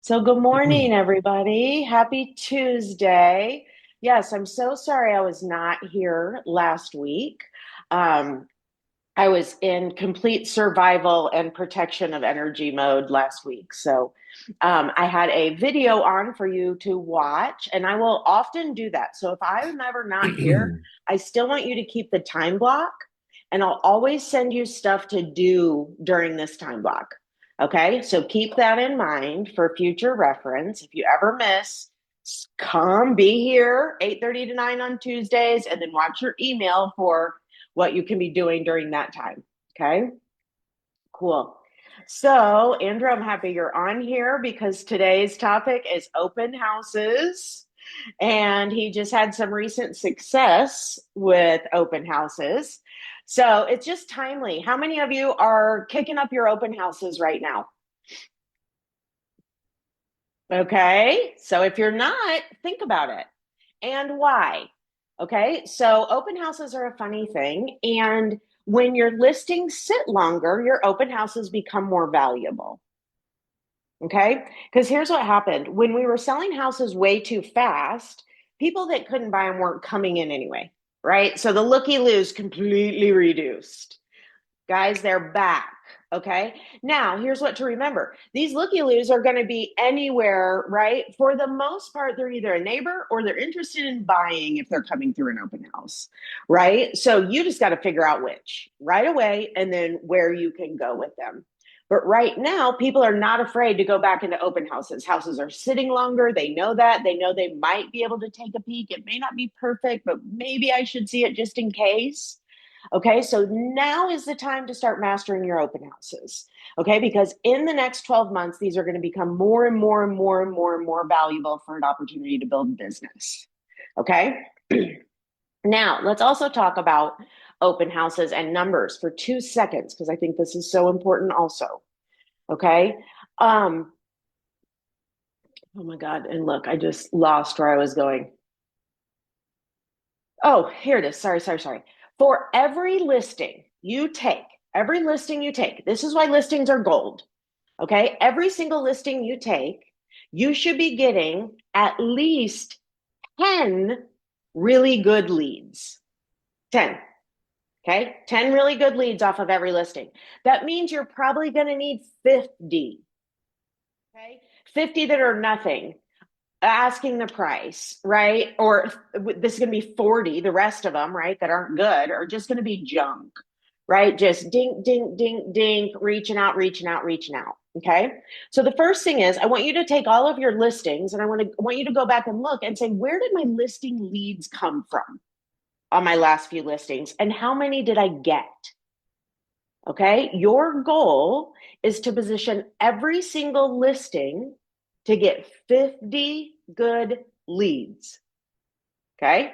So, good morning, everybody. Happy Tuesday. Yes, I'm so sorry I was not here last week. Um, I was in complete survival and protection of energy mode last week. So, I had a video on for you to watch, and I will often do that. So, if I'm ever not here, I still want you to keep the time block, and I'll always send you stuff to do during this time block. Okay, so keep that in mind for future reference. If you ever miss, come be here 8:30 to 9 on Tuesdays, and then watch your email for what you can be doing during that time. Okay, cool. So, Andrew, I'm happy you're on here because today's topic is open houses. And he just had some recent success with open houses. So, it's just timely. How many of you are kicking up your open houses right now? Okay, so if you're not, think about it and why. Okay, so open houses are a funny thing. And when your listings sit longer, your open houses become more valuable. Okay, because here's what happened when we were selling houses way too fast, people that couldn't buy them weren't coming in anyway, right? So the looky loos completely reduced. Guys, they're back. Okay. Now, here's what to remember these looky loos are going to be anywhere, right? For the most part, they're either a neighbor or they're interested in buying if they're coming through an open house, right? So you just got to figure out which right away and then where you can go with them. But right now, people are not afraid to go back into open houses. Houses are sitting longer. They know that. They know they might be able to take a peek. It may not be perfect, but maybe I should see it just in case. Okay, so now is the time to start mastering your open houses. Okay, because in the next 12 months, these are going to become more and more and more and more and more valuable for an opportunity to build business. Okay, now let's also talk about open houses and numbers for 2 seconds because I think this is so important also. Okay, um, oh my God, and look, I just lost where I was going. Oh, here it is. Sorry. For every listing you take, this is why listings are gold. Okay. Every single listing you take, you should be getting at least 10 really good leads. 10. Okay. 10 really good leads off of every listing. That means you're probably going to need 50. Okay. 50 that are nothing asking the price, right? Or this is going to be 40, the rest of them, right, that aren't good are just going to be junk, right? Just dink, dink, dink, dink, reaching out. Okay. So the first thing is I want you to take all of your listings and I want you to go back and look and say, where did my listing leads come from on my last few listings? And how many did I get? Okay. Your goal is to position every single listing to get 50 good leads. Okay.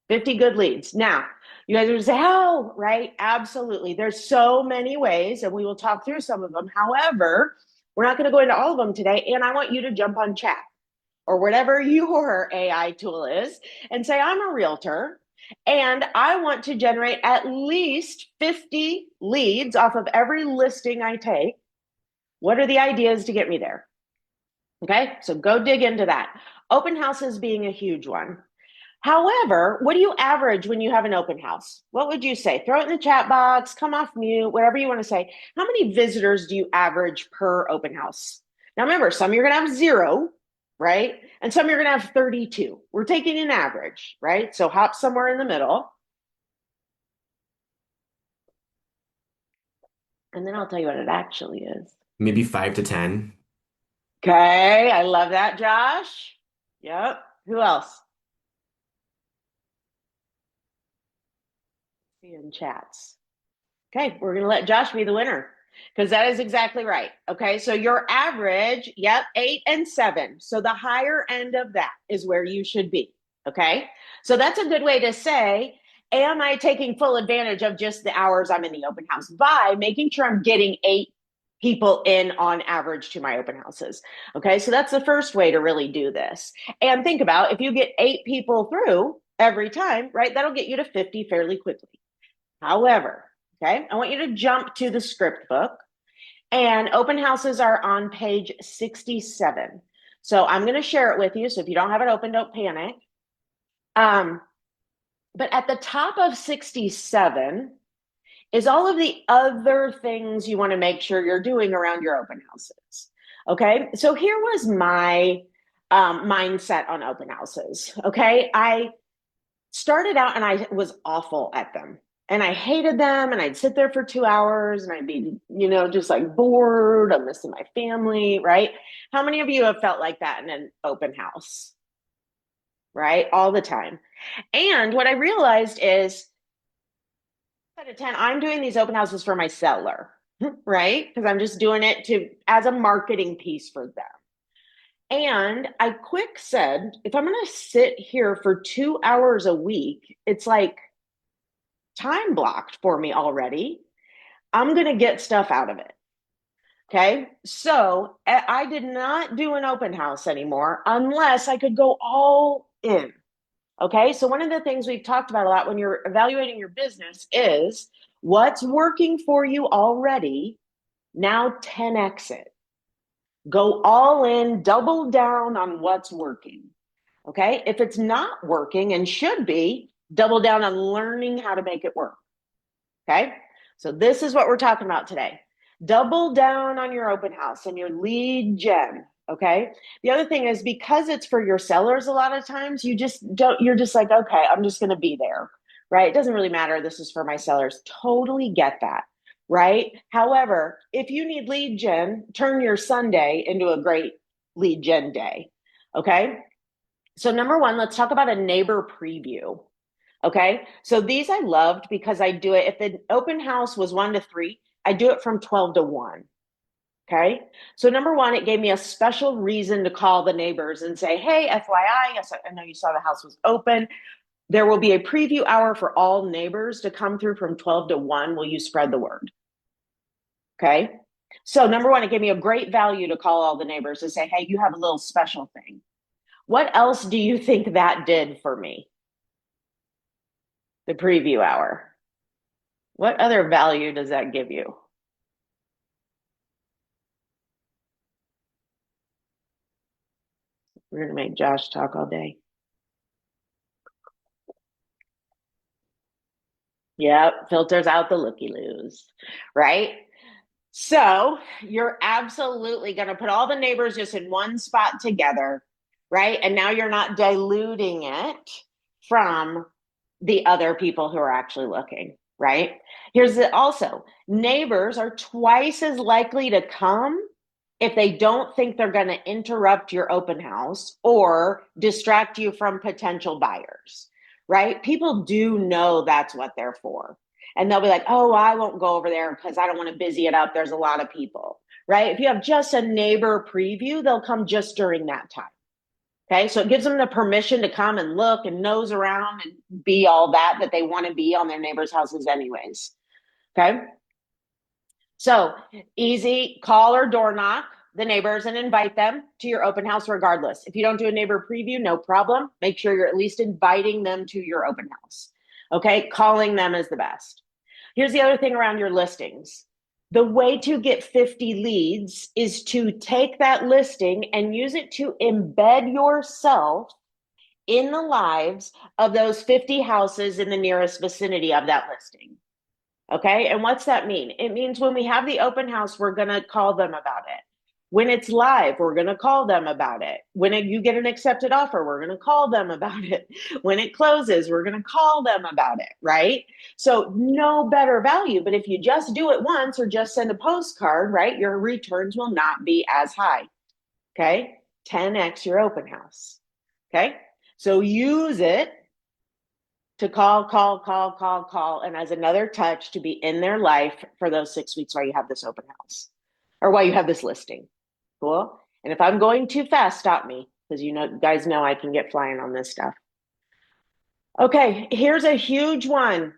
50 good leads. Now, you guys are going to say, how, right? Absolutely. There's so many ways, and we will talk through some of them. However, we're not going to go into all of them today. And I want you to jump on chat or whatever your AI tool is and say, I'm a realtor and I want to generate at least 50 leads off of every listing I take. What are the ideas to get me there? Okay, so go dig into that. Open houses being a huge one. However, what do you average when you have an open house? What would you say? Throw it in the chat box, come off mute, whatever you want to say. How many visitors do you average per open house? Now, remember, some you're going to have zero, right? And some you're going to have 32. We're taking an average, right? So hop somewhere in the middle. And then I'll tell you what it actually is. Maybe 5 to 10. Okay, I love that, Josh. Yep. Who else? See in chats. Okay, we're going to let Josh be the winner because that is exactly right. Okay, so your average, yep, 8 and 7. So the higher end of that is where you should be. Okay, so that's a good way to say, am I taking full advantage of just the hours I'm in the open house by making sure I'm getting 8 people in on average to my open houses? Okay, so that's the first way to really do this. And think about if you get 8 people through every time, right, that'll get you to 50 fairly quickly. However, okay, I want you to jump to the script book, and open houses are on page 67. So I'm going to share it with you. So if you don't have it open, don't panic. Um, but at the top of 67 is all of the other things you want to make sure you're doing around your open houses. Okay. So here was my mindset on open houses. Okay. I started out and I was awful at them. And I hated them, and I'd sit there for 2 hours and I'd be, just like bored. I'm missing my family, right? How many of you have felt like that in an open house, right? All the time. And what I realized is out of 10, I'm doing these open houses for my seller, right? Because I'm just doing it as a marketing piece for them. And I quick said, if I'm going to sit here for 2 hours a week, it's like time blocked for me already. I'm going to get stuff out of it. Okay. So I did not do an open house anymore unless I could go all in. Okay. So one of the things we've talked about a lot when you're evaluating your business is what's working for you already. Now 10x it. Go all in, double down on what's working. Okay. If it's not working and should be, double down on learning how to make it work. Okay. So this is what we're talking about today. Double down on your open house and your lead gen. Okay. The other thing is because it's for your sellers, a lot of times you're just like, okay, I'm just going to be there. Right. It doesn't really matter. This is for my sellers. Totally get that. Right. However, if you need lead gen, turn your Sunday into a great lead gen day. Okay. So number one, let's talk about a neighbor preview. Okay. So these I loved because I do it. If the open house was 1 to 3, I do it from 12 to 1. Okay. So number one, it gave me a special reason to call the neighbors and say, hey, FYI, yes, I know you saw the house was open. There will be a preview hour for all neighbors to come through from 12 to 1. Will you spread the word? Okay. So number one, it gave me a great value to call all the neighbors and say, hey, you have a little special thing. What else do you think that did for me? The preview hour. What other value does that give you? We're going to make Josh talk all day. Yep, filters out the looky-loos, right? So you're absolutely going to put all the neighbors just in one spot together, right? And now you're not diluting it from the other people who are actually looking, right? Here's it also, neighbors are twice as likely to come if they don't think they're going to interrupt your open house or distract you from potential buyers, right? People do know that's what they're for. And they'll be like, oh, I won't go over there because I don't want to busy it up. There's a lot of people, right? If you have just a neighbor preview, they'll come just during that time. Okay. So it gives them the permission to come and look and nose around and be all that they want to be on their neighbors' houses anyways. Okay. So easy, call or door knock the neighbors and invite them to your open house regardless. If you don't do a neighbor preview, no problem. Make sure you're at least inviting them to your open house. Okay. Calling them is the best. Here's the other thing around your listings. The way to get 50 leads is to take that listing and use it to embed yourself in the lives of those 50 houses in the nearest vicinity of that listing. Okay. And what's that mean? It means when we have the open house, we're going to call them about it. When it's live, we're going to call them about it. When you get an accepted offer, we're going to call them about it. When it closes, we're going to call them about it, right? So no better value. But if you just do it once or just send a postcard, right, your returns will not be as high. Okay. 10x your open house. Okay. So use it to call, and as another touch to be in their life for those 6 weeks while you have this open house or while you have this listing. Cool. And if I'm going too fast, stop me because guys know I can get flying on this stuff. Okay, here's a huge one.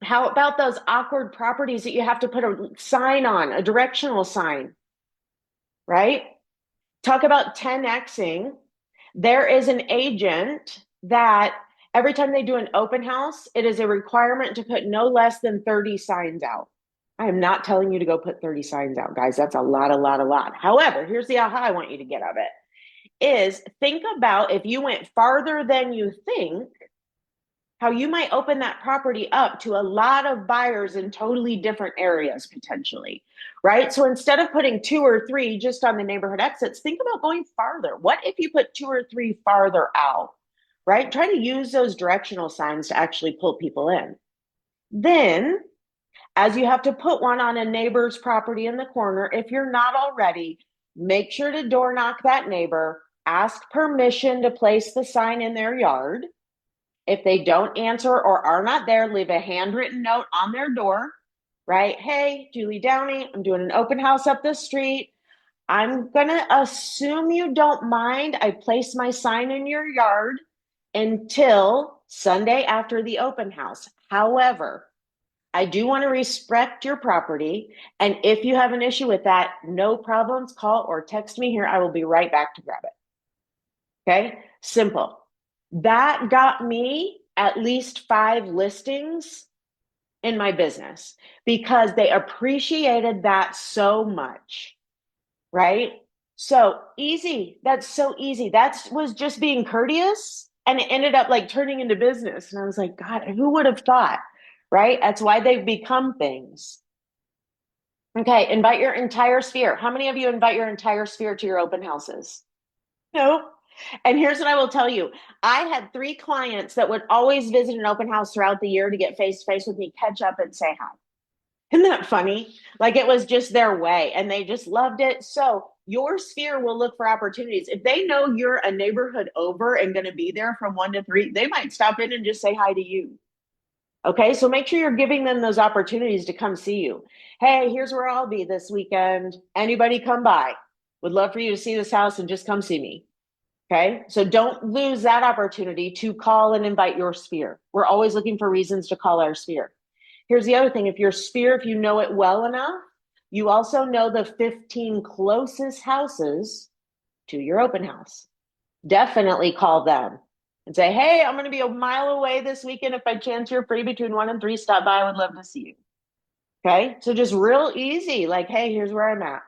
How about those awkward properties that you have to put a sign on, a directional sign, right? Talk about 10xing. There is an agent that every time they do an open house, it is a requirement to put no less than 30 signs out. I am not telling you to go put 30 signs out, guys. That's a lot. However, here's the aha I want you to get of it. is think about if you went farther than you think, how you might open that property up to a lot of buyers in totally different areas potentially, right? So instead of putting 2 or 3 just on the neighborhood exits, think about going farther. What if you put 2 or 3 farther out, right? Try to use those directional signs to actually pull people in. Then, as you have to put one on a neighbor's property in the corner, if you're not already, make sure to door knock that neighbor, ask permission to place the sign in their yard. If they don't answer or are not there, leave a handwritten note on their door, right? Hey, Julie Downey, I'm doing an open house up the street. I'm going to assume you don't mind. I place my sign in your yard until Sunday after the open house. However, I do want to respect your property. And if you have an issue with that, no problems, call or text me here. I will be right back to grab it. Okay, simple. That got me at least 5 listings in my business because they appreciated that so much, right? So easy. That's so easy. That was just being courteous and it ended up like turning into business. And I was like, God, who would have thought, right? That's why they've become things. Okay, invite your entire sphere. How many of you invite your entire sphere to your open houses? No. And here's what I will tell you. I had 3 clients that would always visit an open house throughout the year to get face to face with me, catch up and say hi. Isn't that funny? Like it was just their way and they just loved it. So your sphere will look for opportunities. If they know you're a neighborhood over and going to be there from 1 to 3, they might stop in and just say hi to you. Okay, so make sure you're giving them those opportunities to come see you. Hey, here's where I'll be this weekend. Anybody come by? Would love for you to see this house and just come see me. Okay, so don't lose that opportunity to call and invite your sphere. We're always looking for reasons to call our sphere. Here's the other thing. If your sphere, if you know it well enough, you also know the 15 closest houses to your open house. Definitely call them and say, hey, I'm going to be a mile away this weekend. If by chance you're free between 1 and 3, stop by. I would love to see you. Okay, so just real easy. Like, hey, here's where I'm at.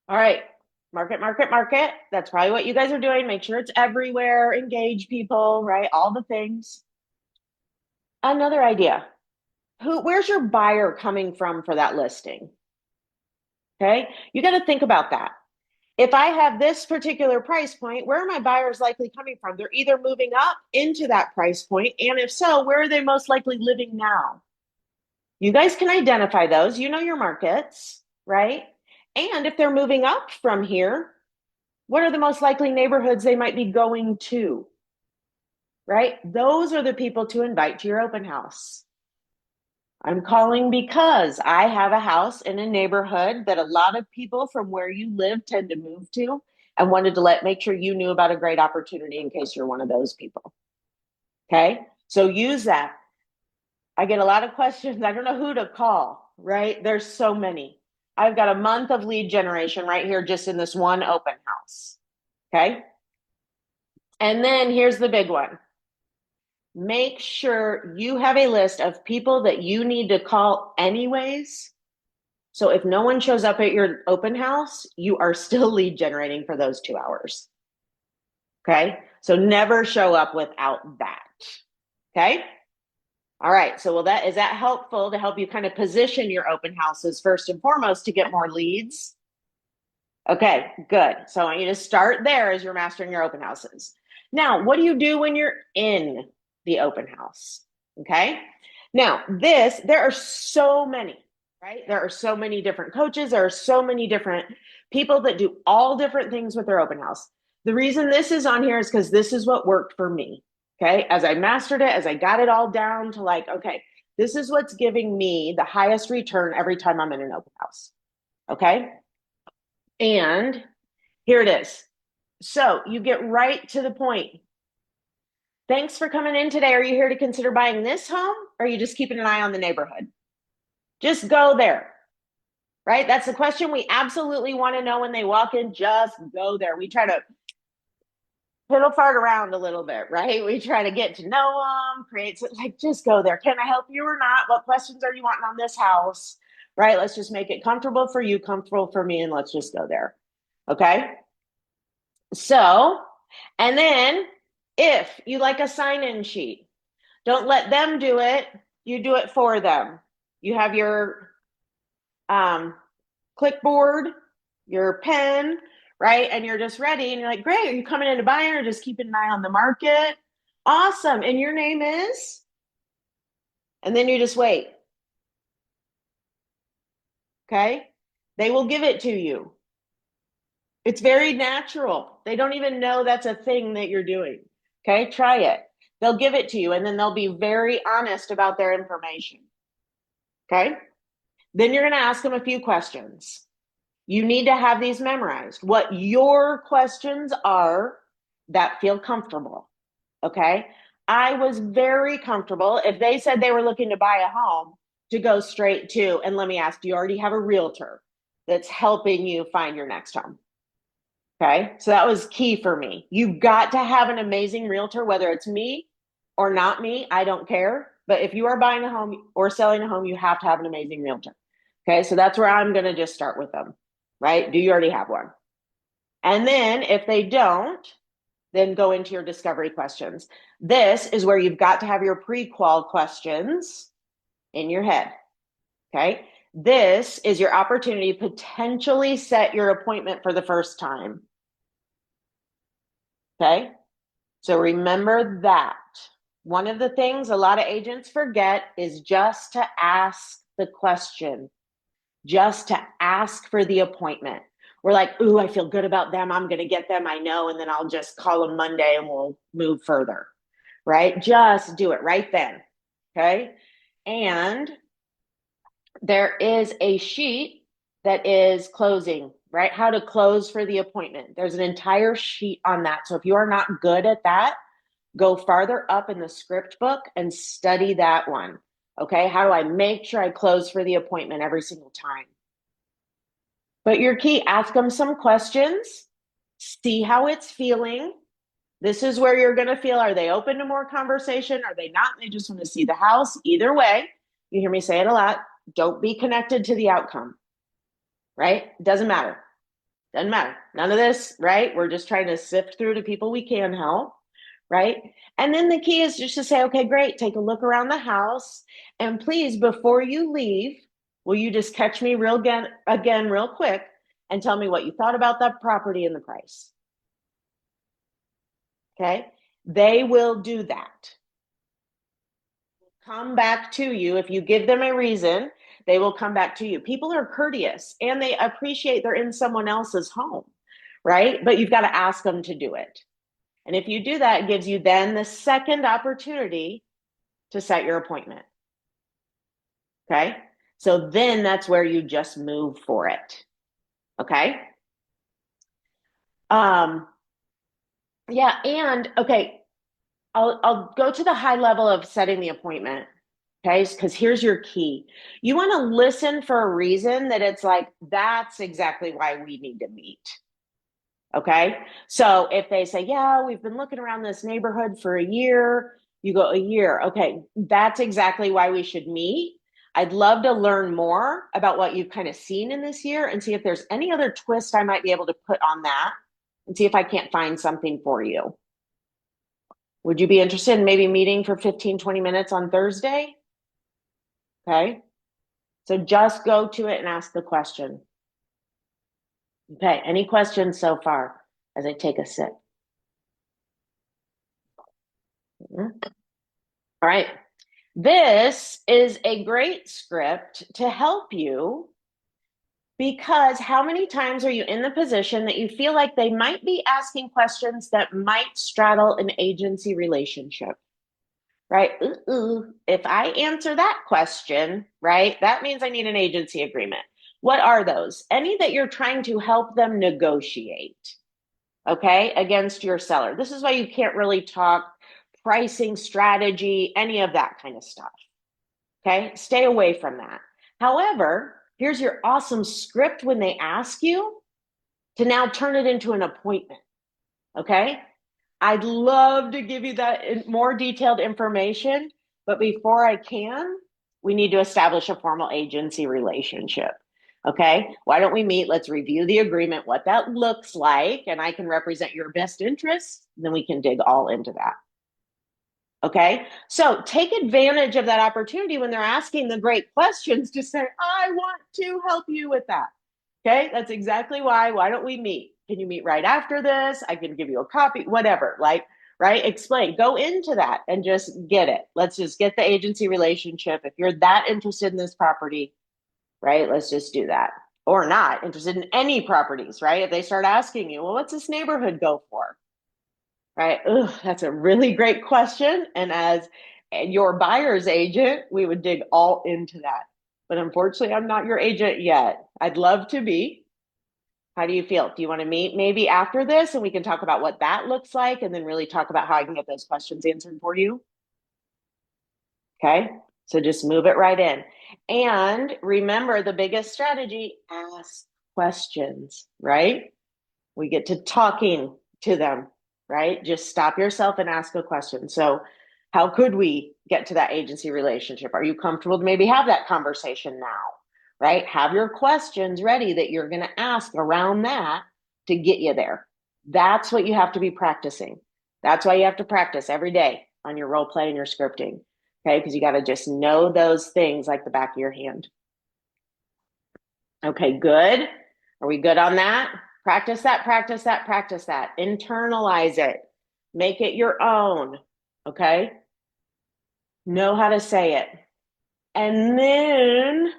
All right. Market, market, market. That's probably what you guys are doing. Make sure it's everywhere. Engage people, right? All the things. Another idea. Where's your buyer coming from for that listing? Okay. You got to think about that. If I have this particular price point, where are my buyers likely coming from? They're either moving up into that price point, and if so, where are they most likely living now? You guys can identify those. You know your markets, right? And if they're moving up from here, what are the most likely neighborhoods they might be going to? Right? Those are the people to invite to your open house. I'm calling because I have a house in a neighborhood that a lot of people from where you live tend to move to and wanted to make sure you knew about a great opportunity in case you're one of those people. Okay? So use that. I get a lot of questions. I don't know who to call, right? There's so many. I've got a month of lead generation right here just in this one open house. Okay? And then here's the big one. Make sure you have a list of people that you need to call anyways. So if no one shows up at your open house, you are still lead generating for those 2 hours. Okay? So never show up without that. Okay? All right. So is that helpful to help you kind of position your open houses first and foremost to get more leads? Okay, good. So I want you to start there as you're mastering your open houses. Now, what do you do when you're in the open house? Okay. Now, there are so many, right? There are so many different coaches. There are so many different people that do all different things with their open house. The reason this is on here is because this is what worked for me. Okay. As I mastered it, as I got it all down to okay, this is what's giving me the highest return every time I'm in an open house. Okay. And here it is. So you get right to the point. Thanks for coming in today. Are you here to consider buying this home? Or are you just keeping an eye on the neighborhood? Just go there, right? That's the question we absolutely want to know when they walk in. Just go there. We try to piddle fart around a little bit, right? We try to get to know them, just go there. Can I help you or not? What questions are you wanting on this house? Right? Let's just make it comfortable for you, comfortable for me, and let's just go there. Okay? So, and then if you like a sign-in sheet, don't let them do it. You do it for them. You have your um, clipboard, your pen, right? And you're just ready. And you're like, great. Are you coming in to buy or just keeping an eye on the market? Awesome. And your name is? And then you just wait. Okay. They will give it to you. It's very natural. They don't even know that's a thing that you're doing. Okay. Try it. They'll give it to you and then they'll be very honest about their information. Okay. Then you're going to ask them a few questions. You need to have these memorized. What your questions are that feel comfortable. Okay. I was very comfortable if they said they were looking to buy a home to go straight to, and let me ask, do you already have a realtor that's helping you find your next home? Okay. So that was key for me. You've got to have an amazing realtor, whether it's me or not me, I don't care. But if you are buying a home or selling a home, you have to have an amazing realtor. Okay. So that's where I'm going to just start with them, right? Do you already have one? And then if they don't, then go into your discovery questions. This is where you've got to have your pre-qual questions in your head. Okay. This is your opportunity to potentially set your appointment for the first time. Okay. So remember that. One of the things a lot of agents forget is just to ask the question, just to ask for the appointment. We're like, ooh, I feel good about them. I'm going to get them. I know. And then I'll just call them Monday and we'll move further, right? Just do it right then. Okay. And there is a sheet that is closing, right? How to close for the appointment. There's an entire sheet on that. So if you are not good at that, go farther up in the script book and study that one. Okay. How do I make sure I close for the appointment every single time? But your key, ask them some questions, see how it's feeling. This is where you're going to feel, are they open to more conversation? Are they not? They just want to see the house. Either way, you hear me say it a lot. Don't be connected to the outcome, right? Doesn't matter. Doesn't matter. None of this, right? We're just trying to sift through to people we can help, right? And then the key is just to say, okay, great. Take a look around the house. And please, before you leave, will you just catch me again real quick and tell me what you thought about that property and the price? Okay. They will do that. Come back to you. If you give them a reason, they will come back to you. People are courteous and they appreciate they're in someone else's home, right? But you've got to ask them to do it. And if you do that, it gives you then the second opportunity to set your appointment. Okay. So then that's where you just move for it. Okay. Yeah. And okay, I'll go to the high level of setting the appointment. Okay. Because here's your key. You want to listen for a reason that it's like, that's exactly why we need to meet. Okay. So if they say, yeah, we've been looking around this neighborhood for a year, you go, a year. Okay. That's exactly why we should meet. I'd love to learn more about what you've kind of seen in this year and see if there's any other twist I might be able to put on that and see if I can't find something for you. Would you be interested in maybe meeting for 15, 20 minutes on Thursday? Okay. So just go to it and ask the question. Okay. Any questions so far as I take a sip? All right. This is a great script to help you because how many times are you in the position that you feel like they might be asking questions that might straddle an agency relationship? Right? If I answer that question, right, that means I need an agency agreement. What are those? Any that you're trying to help them negotiate, okay, against your seller. This is why you can't really talk pricing strategy, any of that kind of stuff. Okay, stay away from that. However, here's your awesome script when they ask you to now turn it into an appointment. Okay, I'd love to give you that more detailed information, but before I can, we need to establish a formal agency relationship. Okay, why don't we meet? Let's review the agreement, what that looks like, and I can represent your best interests. Then we can dig all into that. Okay, so take advantage of that opportunity when they're asking the great questions to say, I want to help you with that. Okay, that's exactly why. Why don't we meet? Can you meet right after this? I can give you a copy, whatever. Like, right? Explain, go into that and just get it. Let's just get the agency relationship. If you're that interested in this property, right? Let's just do that. Or not interested in any properties, right? If they start asking you, well, what's this neighborhood go for? Right? Ugh, that's a really great question. And as your buyer's agent, we would dig all into that. But unfortunately, I'm not your agent yet. I'd love to be. How do you feel? Do you want to meet maybe after this and we can talk about what that looks like and then really talk about how I can get those questions answered for you? Okay. So just move it right in. And remember the biggest strategy, ask questions, right? We get to talking to them, right? Just stop yourself and ask a question. So, how could we get to that agency relationship? Are you comfortable to maybe have that conversation now, right? Have your questions ready that you're going to ask around that to get you there. That's what you have to be practicing. That's why you have to practice every day on your role play and your scripting, okay? Because you got to just know those things like the back of your hand. Okay, good. Are we good on that? Practice that, practice that, practice that. Internalize it. Make it your own. Okay? Know how to say it. And then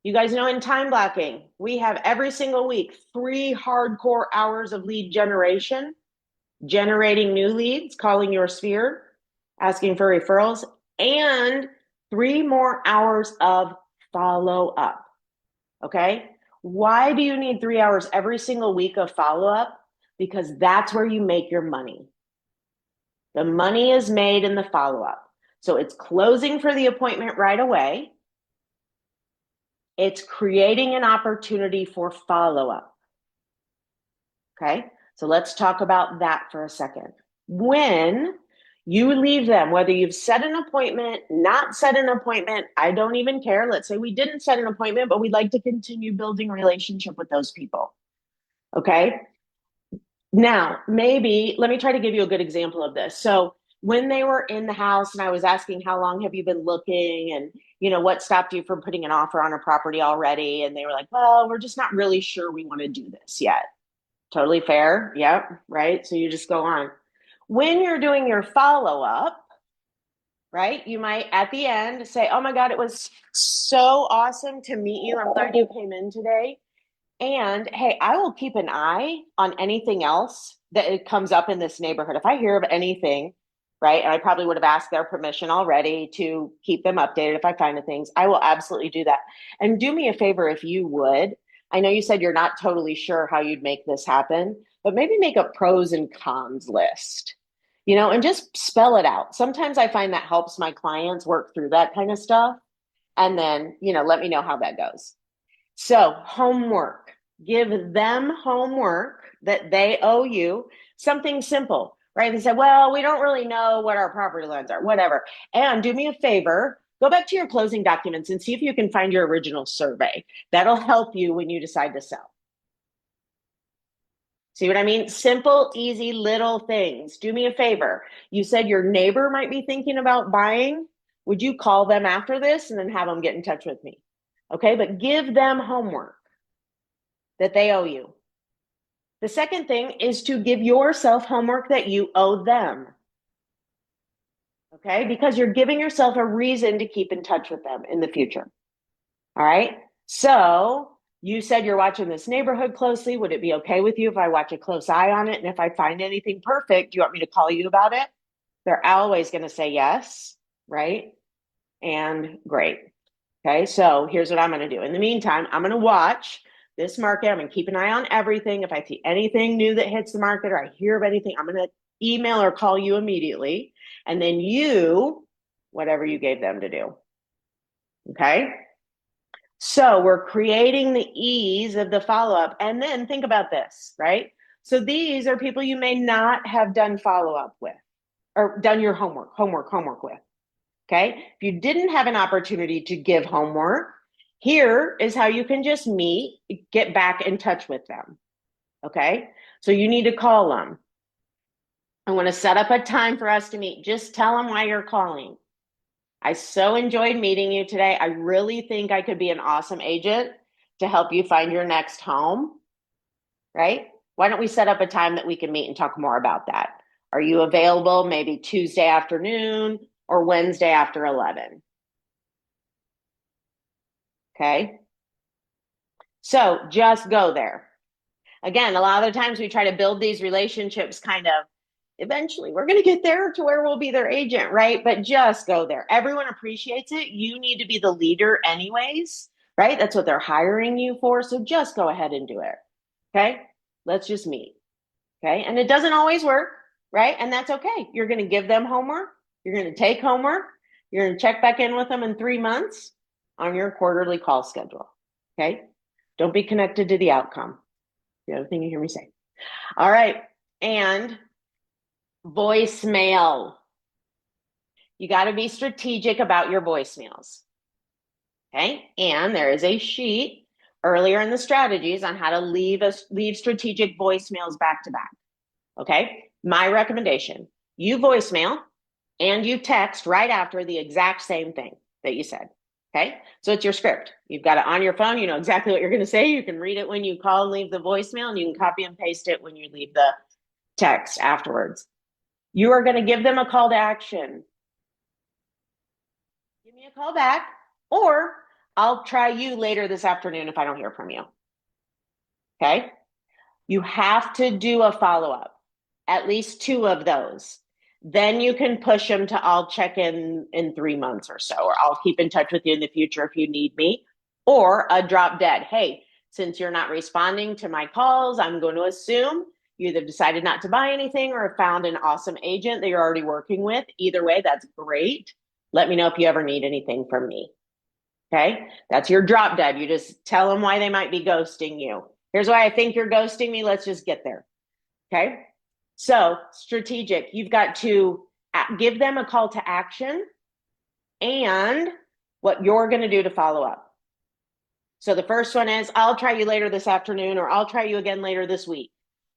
you guys know in time blocking, we have every single week 3 hardcore hours of lead generation, generating new leads, calling your sphere, asking for referrals, and 3 more hours of follow up. Okay? Why do you need 3 hours every single week of follow up? Because that's where you make your money. The money is made in the follow up. So it's closing for the appointment right away. It's creating an opportunity for follow up. Okay? So let's talk about that for a second. When you leave them, whether you've set an appointment, not set an appointment, I don't even care. Let's say we didn't set an appointment, but we'd like to continue building a relationship with those people. Okay. Now, maybe let me try to give you a good example of this. So when they were in the house and I was asking, how long have you been looking? And, what stopped you from putting an offer on a property already? And they were like, well, we're just not really sure we want to do this yet. Totally fair. Yep. Right. So you just go on. When you're doing your follow up, right, you might at the end say, oh my God, it was so awesome to meet you. I'm glad you came in today. And hey, I will keep an eye on anything else that it comes up in this neighborhood. If I hear of anything, right, and I probably would have asked their permission already to keep them updated if I find the things, I will absolutely do that. And do me a favor if you would. I know you said you're not totally sure how you'd make this happen, but maybe make a pros and cons list, and just spell it out. Sometimes I find that helps my clients work through that kind of stuff. And then, let me know how that goes. So, homework. Give them homework that they owe you, something simple, right? They said, well, we don't really know what our property lines are, whatever. And do me a favor, go back to your closing documents and see if you can find your original survey. That'll help you when you decide to sell. See what I mean? Simple, easy, little things. Do me a favor. You said your neighbor might be thinking about buying. Would you call them after this and then have them get in touch with me? Okay, but give them homework that they owe you. The second thing is to give yourself homework that you owe them. Okay, because you're giving yourself a reason to keep in touch with them in the future. All right, so you said you're watching this neighborhood closely. Would it be okay with you if I watch a close eye on it? And if I find anything perfect, do you want me to call you about it? They're always going to say yes, right? And great. Okay, so here's what I'm going to do. In the meantime, I'm going to watch this market. I'm going to keep an eye on everything. If I see anything new that hits the market or I hear of anything, I'm going to email or call you immediately. And then you, whatever you gave them to do. Okay, so we're creating the ease of the follow-up. And then think about this, right? So these are people you may not have done follow-up with or done your homework with. Okay. If you didn't have an opportunity to give homework, Here is how you can just meet, get back in touch with them. Okay. So you need to call them. I want to set up a time for us to meet. Just tell them why you're calling. I so enjoyed meeting you today. I really think I could be an awesome agent to help you find your next home, right? Why don't we set up a time that we can meet and talk more about that? Are you available maybe Tuesday afternoon or Wednesday after 11? Okay. So just go there. Again, a lot of the times we try to build these relationships kind of eventually. We're going to get there to where we'll be their agent, right? But just go there. Everyone appreciates it. You need to be the leader, anyways, right? That's what they're hiring you for. So just go ahead and do it. Okay. Let's just meet. Okay. And it doesn't always work, right? And that's okay. You're going to give them homework. You're going to take homework. You're going to check back in with them in 3 months on your quarterly call schedule. Okay. Don't be connected to the outcome. The other thing you hear me say. All right. And voicemail. You got to be strategic about your voicemails. Okay. And there is a sheet earlier in the strategies on how to leave strategic voicemails back to back. Okay. My recommendation, you voicemail and you text right after the exact same thing that you said. Okay. So it's your script. You've got it on your phone. You know exactly what you're going to say. You can read it when you call and leave the voicemail, and you can copy and paste it when you leave the text afterwards. You are going to give them a call to action. Give me a call back, or I'll try you later this afternoon if I don't hear from you. Okay. You have to do a follow-up, at least 2 of those. Then you can push them to I'll check in 3 months or so, or I'll keep in touch with you in the future if you need me, or a drop dead. Hey, since you're not responding to my calls, I'm going to assume you either decided not to buy anything or found an awesome agent that you're already working with. Either way, that's great. Let me know if you ever need anything from me. Okay. That's your drop dead. You just tell them why they might be ghosting you. Here's why I think you're ghosting me. Let's just get there. Okay. So strategic, you've got to give them a call to action and what you're going to do to follow up. So the first one is, I'll try you later this afternoon, or I'll try you again later this week.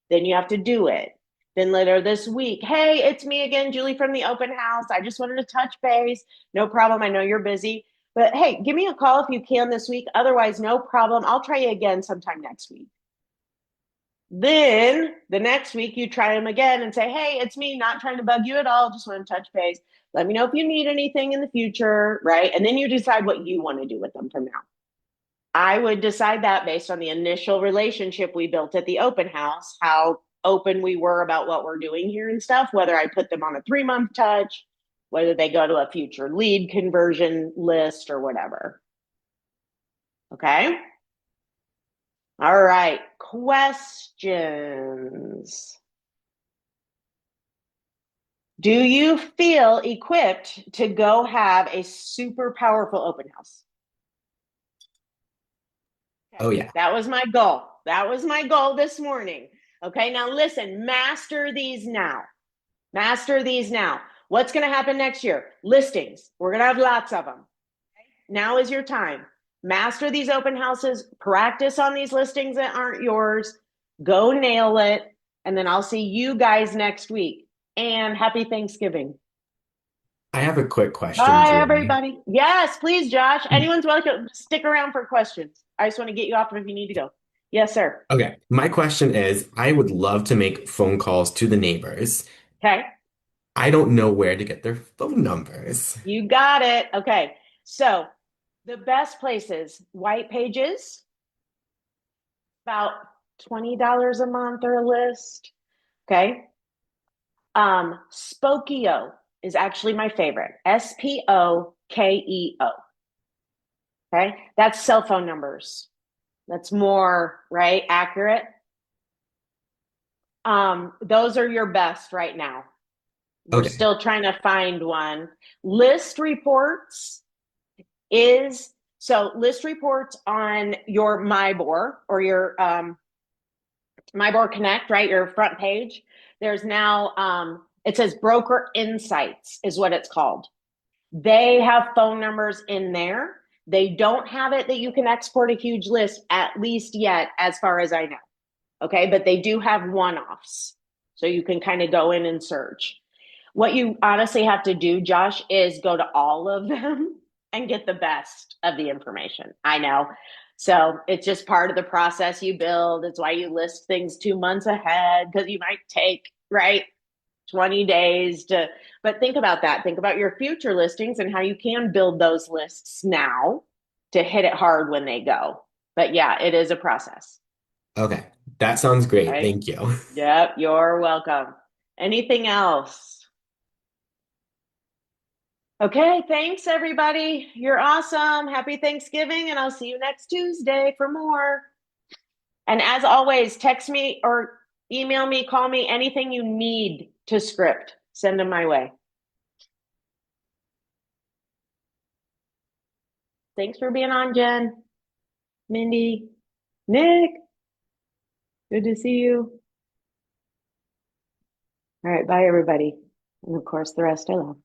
Then you have to do it. Then later this week, hey, it's me again, Julie from the open house. I just wanted to touch base. No problem. I know you're busy, but hey, give me a call if you can this week. Otherwise, no problem. I'll try you again sometime next week. Then the next week you try them again and say, hey, it's me, not trying to bug you at all. Just want to touch base. Let me know if you need anything in the future, right? And then you decide what you want to do with them from now. I would decide that based on the initial relationship we built at the open house, how open we were about what we're doing here and stuff, whether I put them on a 3-month touch, whether they go to a future lead conversion list or whatever. Okay. All right. Questions. Do you feel equipped to go have a super powerful open house? Okay. Oh, yeah. That was my goal. That was my goal this morning. Okay. Now listen, master these now. Master these now. What's going to happen next year? Listings. We're going to have lots of them. Now is your time. Master these open houses, practice on these listings that aren't yours, go nail it, and then I'll see you guys next week. And happy Thanksgiving. I have a quick question, Bye, Julie. everybody. Yes, please, Josh. Anyone's welcome. Stick around for questions. I just want to get you off if you need to go. Yes, sir. Okay, my question is, I would love to make phone calls to the neighbors. Okay. I don't know where to get their phone numbers. You got it. Okay. So the best places, White Pages, about $20 a month or a list. Okay. Spokeo is actually my favorite. Spokeo. Okay. That's cell phone numbers. That's more, right, accurate. Those are your best right now. We're Okay, still trying to find one. List reports is list reports on your MyBore or your MyBore Connect, right? Your front page. There's now it says Broker Insights is what it's called. They have phone numbers in there They don't have it that you can export a huge list, at least yet, as far as I know. Okay. But they do have one offs. So you can kind of go in and search. What you honestly have to do, Josh, is go to all of them and get the best of the information. I know. So it's just part of the process you build. It's why you list things 2 months ahead because you might take, right, 20 days to, but think about that. Think about your future listings and how you can build those lists now to hit it hard when they go. But yeah, it is a process, Okay, that sounds great. right? Thank you. Yep, you're welcome. Anything else? Okay, thanks everybody. You're awesome. Happy Thanksgiving, and I'll see you next Tuesday for more. And as always, text me or email me, call me, anything you need to script, send them my way. Thanks for being on, Jen, Mindy, Nick. Good to see you. All right, bye everybody. And of course, the rest I love.